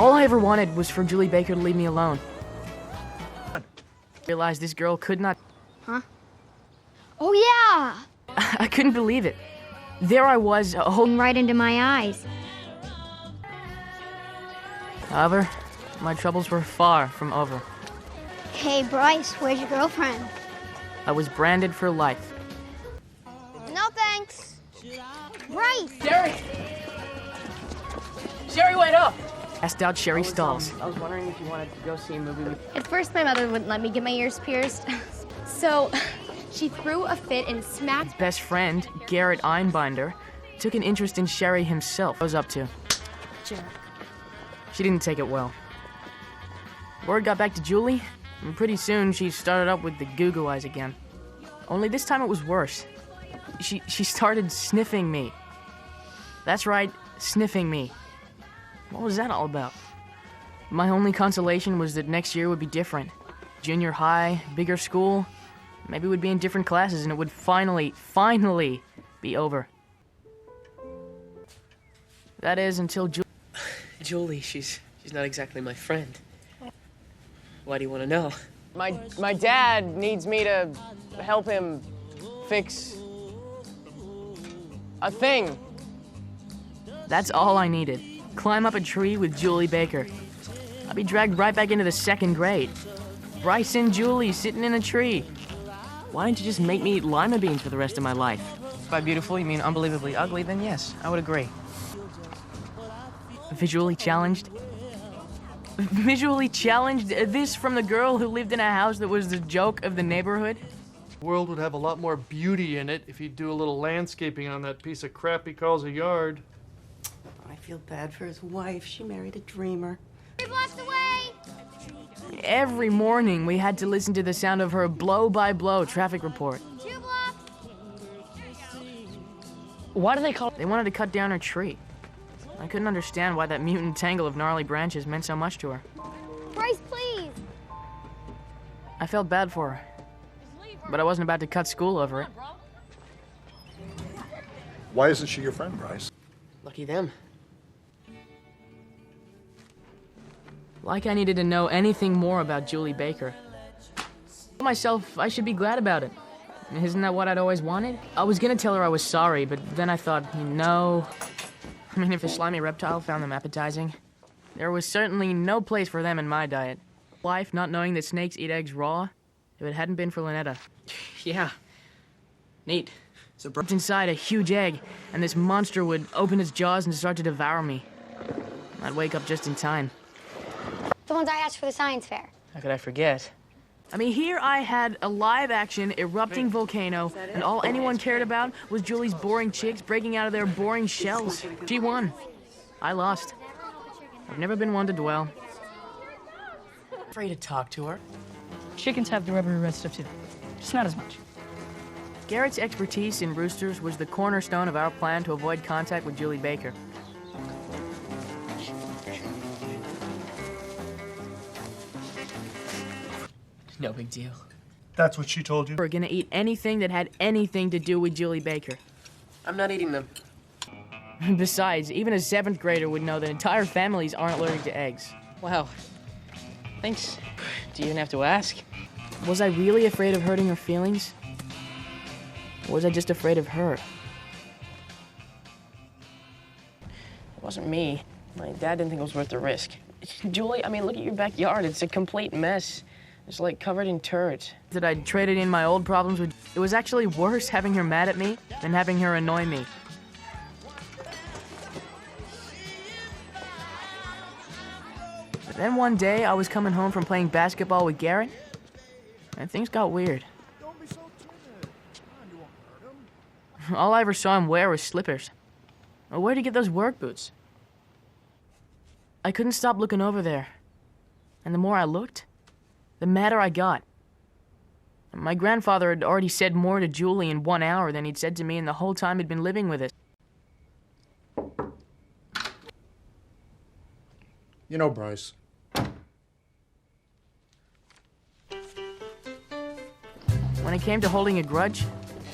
All I ever wanted was for Julie Baker to leave me alone. I realized this girl could not... Huh? Oh, yeah! I couldn't believe it. There I was, holding right into my eyes. However, my troubles were far from over. Hey, Bryce, where's your girlfriend? I was branded for life. No thanks. Bryce! Sherry! Sherry, wait up! Asked out Sherry Stalls. I was wondering if you wanted to go see a movie with... At first, my mother wouldn't let me get my ears pierced. So, she threw a fit and smacked... His best friend, Garrett Einbinder, took an interest in Sherry himself. I was up to. Jerk. She didn't take it well. Word got back to Julie, and pretty soon she started up with the goo-goo eyes again. Only this time it was worse. She started sniffing me. That's right, sniffing me. What was that all about? My only consolation was that next year would be different. Junior high, bigger school, maybe we'd be in different classes and it would finally be over. That is, until Julie, she's not exactly my friend. Why do you want to know? My dad needs me to help him fix a thing. That's all I needed. Climb up a tree with Julie Baker. I'd be dragged right back into the 2nd grade. Bryce and Julie sitting in a tree. Why didn't you just make me eat lima beans for the rest of my life? By beautiful, you mean unbelievably ugly? Then yes, I would agree. Visually challenged? Visually challenged? This from the girl who lived in a house that was the joke of the neighborhood? The world would have a lot more beauty in it if he'd do a little landscaping on that piece of crap he calls a yard. I feel bad for his wife. She married a dreamer. 3 blocks away! Every morning we had to listen to the sound of her blow-by-blow traffic report. 2 blocks! Why do they call... They wanted to cut down her tree. I couldn't understand why that mutant tangle of gnarly branches meant so much to her. Bryce, please! I felt bad for her, but I wasn't about to cut school over it. Why isn't she your friend, Bryce? Lucky them. Like I needed to know anything more about Julie Baker. I told myself I should be glad about it. Isn't that what I'd always wanted? I was gonna tell her I was sorry, but then I thought, no. I mean, if the slimy reptile found them appetizing, there was certainly no place for them in my diet. Life not knowing that snakes eat eggs raw, if it hadn't been for Lynetta. Yeah. Neat. So inside a huge egg, and this monster would open its jaws and start to devour me. I'd wake up just in time. The ones I asked for the science fair. How could I forget? I mean, here I had a live-action erupting volcano, and all anyone cared about was Julie's boring chicks breaking out of their boring shells. She won. I lost. I've never been one to dwell. afraid to talk to her. Chickens have the rubbery red stuff too, just not as much. Garrett's expertise in roosters was the cornerstone of our plan to avoid contact with Julie Baker. No big deal. That's what she told you? We're gonna eat anything that had anything to do with Julie Baker. I'm not eating them. Besides, even a 7th grader would know that entire families aren't allergic to eggs. Wow. Thanks. Do you even have to ask? Was I really afraid of hurting her feelings? Or was I just afraid of her? It wasn't me. My dad didn't think it was worth the risk. Julie, I mean, look at your backyard. It's a complete mess. It's like covered in turds. That I'd traded in my old problems with... It was actually worse having her mad at me than having her annoy me. But then one day, I was coming home from playing basketball with Garrett, and things got weird. All I ever saw him wear was slippers. Where'd he get those work boots? I couldn't stop looking over there. And the more I looked, the madder I got. My grandfather had already said more to Julie in 1 hour than he'd said to me in the whole time he'd been living with us. You know, Bryce, When it came to holding a grudge,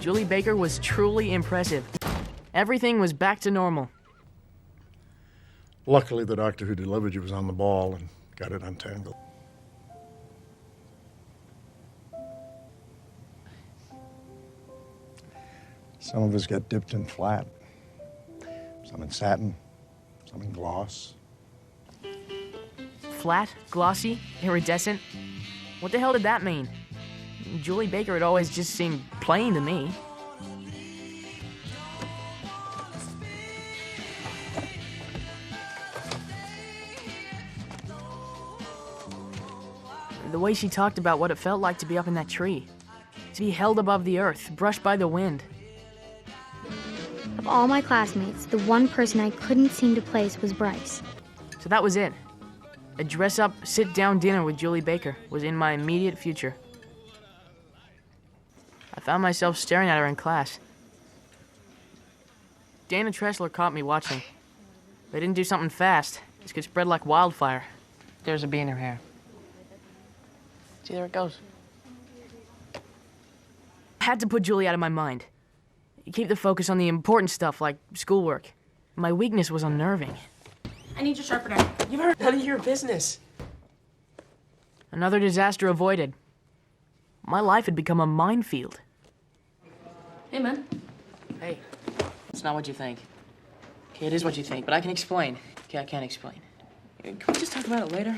Julie Baker was truly impressive. Everything was back to normal. Luckily, the doctor who delivered you was on the ball and got it untangled. Some of us get dipped in flat, some in satin, some in gloss. Flat, glossy, iridescent. What the hell did that mean? Julie Baker had always just seemed plain to me. The way she talked about what it felt like to be up in that tree, to be held above the earth, brushed by the wind. Of all my classmates, the one person I couldn't seem to place was Bryce. So that was it. A dress-up, sit-down dinner with Julie Baker was in my immediate future. I found myself staring at her in class. Dana Tressler caught me watching. If I didn't do something fast, this could spread like wildfire. There's a bee in her hair. See, there it goes. I had to put Julie out of my mind. Keep the focus on the important stuff like schoolwork. My weakness was unnerving. I need your sharpener. You've heard none of your business. Another disaster avoided. My life had become a minefield. Hey, man. Hey, it's not what you think. Okay, it is what you think, but I can explain. Okay, I can't explain. Can we just talk about it later?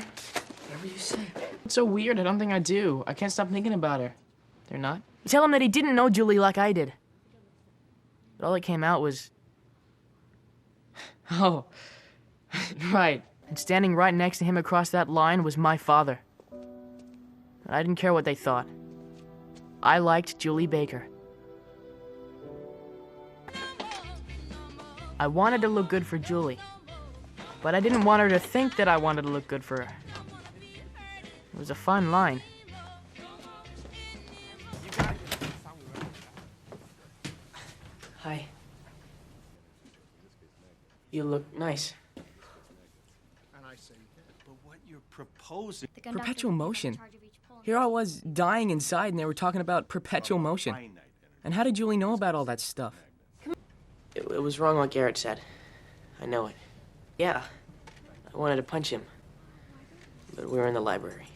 Whatever you say. It's so weird. I don't think I do. I can't stop thinking about her. They're not? Tell him that he didn't know Julie like I did. But all that came out was... Oh, right. And standing right next to him across that line was my father. I didn't care what they thought. I liked Julie Baker. I wanted to look good for Julie, but I didn't want her to think that I wanted to look good for her. It was a fine line. Hi. You look nice. But what you're proposing... Perpetual motion. Here I was dying inside and they were talking about perpetual motion. And how did Julie know about all that stuff? It was wrong what Garrett said. I know it. Yeah, I wanted to punch him. But we were in the library.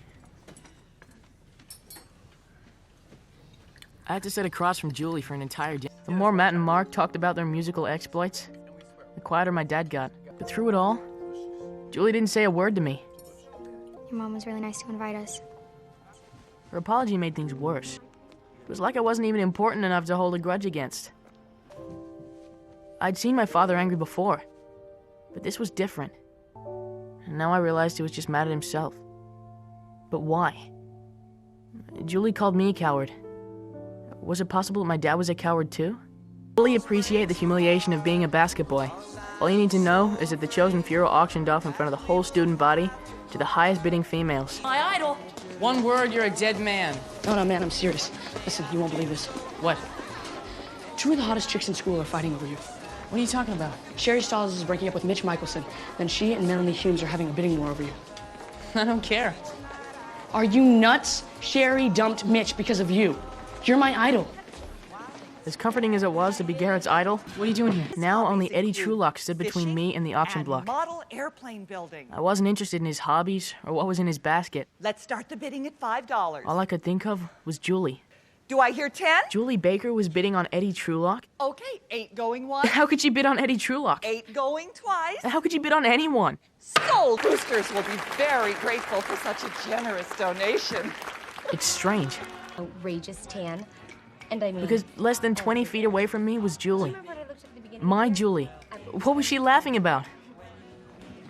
I had to sit across from Julie for an entire day. The more Matt and Mark talked about their musical exploits, the quieter my dad got. But through it all, Julie didn't say a word to me. Your mom was really nice to invite us. Her apology made things worse. It was like I wasn't even important enough to hold a grudge against. I'd seen my father angry before, but this was different. And now I realized he was just mad at himself. But why? Julie called me a coward. Was it possible that my dad was a coward too? I fully appreciate the humiliation of being a basket boy. All you need to know is that the chosen few are auctioned off in front of the whole student body to the highest bidding females. My idol. One word, you're a dead man. No, man, I'm serious. Listen, you won't believe this. What? Two of the hottest chicks in school are fighting over you. What are you talking about? Sherry Stiles is breaking up with Mitch Michelson. Then she and Melanie Humes are having a bidding war over you. I don't care. Are you nuts? Sherry dumped Mitch because of you. You're my idol. As comforting as it was to be Garrett's idol, What are you doing here? now only Eddie Trulock stood between me and the auction block. Model airplane building. I wasn't interested in his hobbies or what was in his basket. Let's start the bidding at $5. All I could think of was Julie. Do I hear 10? Julie Baker was bidding on Eddie Trulock? Okay, 8 going once, How could she bid on Eddie Trulock? 8 going twice. How could she bid on anyone? Soul boosters will be very grateful for such a generous donation. It's strange, Outrageous tan. And I mean... because less than 20 feet away from me was Julie. Remember what I looked at the beginning? My Julie. What was she laughing about?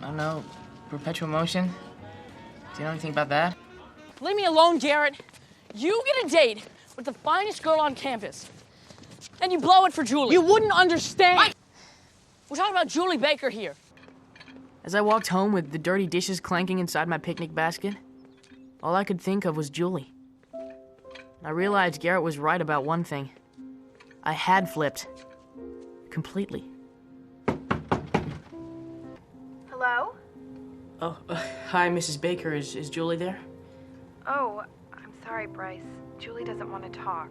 I don't know. Perpetual motion? Do you know anything about that? Leave me alone, Garrett. You get a date with the finest girl on campus, and you blow it for Julie. You wouldn't understand. We're talking about Julie Baker here. As I walked home with the dirty dishes clanking inside my picnic basket, all I could think of was Julie. I realized Garrett was right about one thing. I had flipped. Completely. Hello? Oh, hi, Mrs. Baker. Is Julie there? Oh, I'm sorry, Bryce. Julie doesn't want to talk.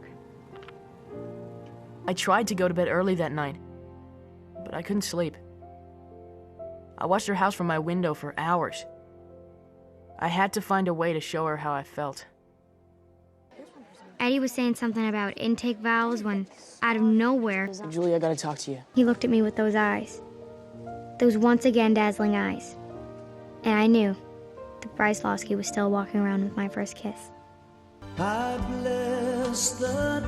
I tried to go to bed early that night, but I couldn't sleep. I watched her house from my window for hours. I had to find a way to show her how I felt. Eddie was saying something about intake valves when, out of nowhere, Julie, I gotta talk to you. he looked at me with those eyes. Those once again dazzling eyes. And I knew that Bryce Loski was still walking around with my first kiss. I bless the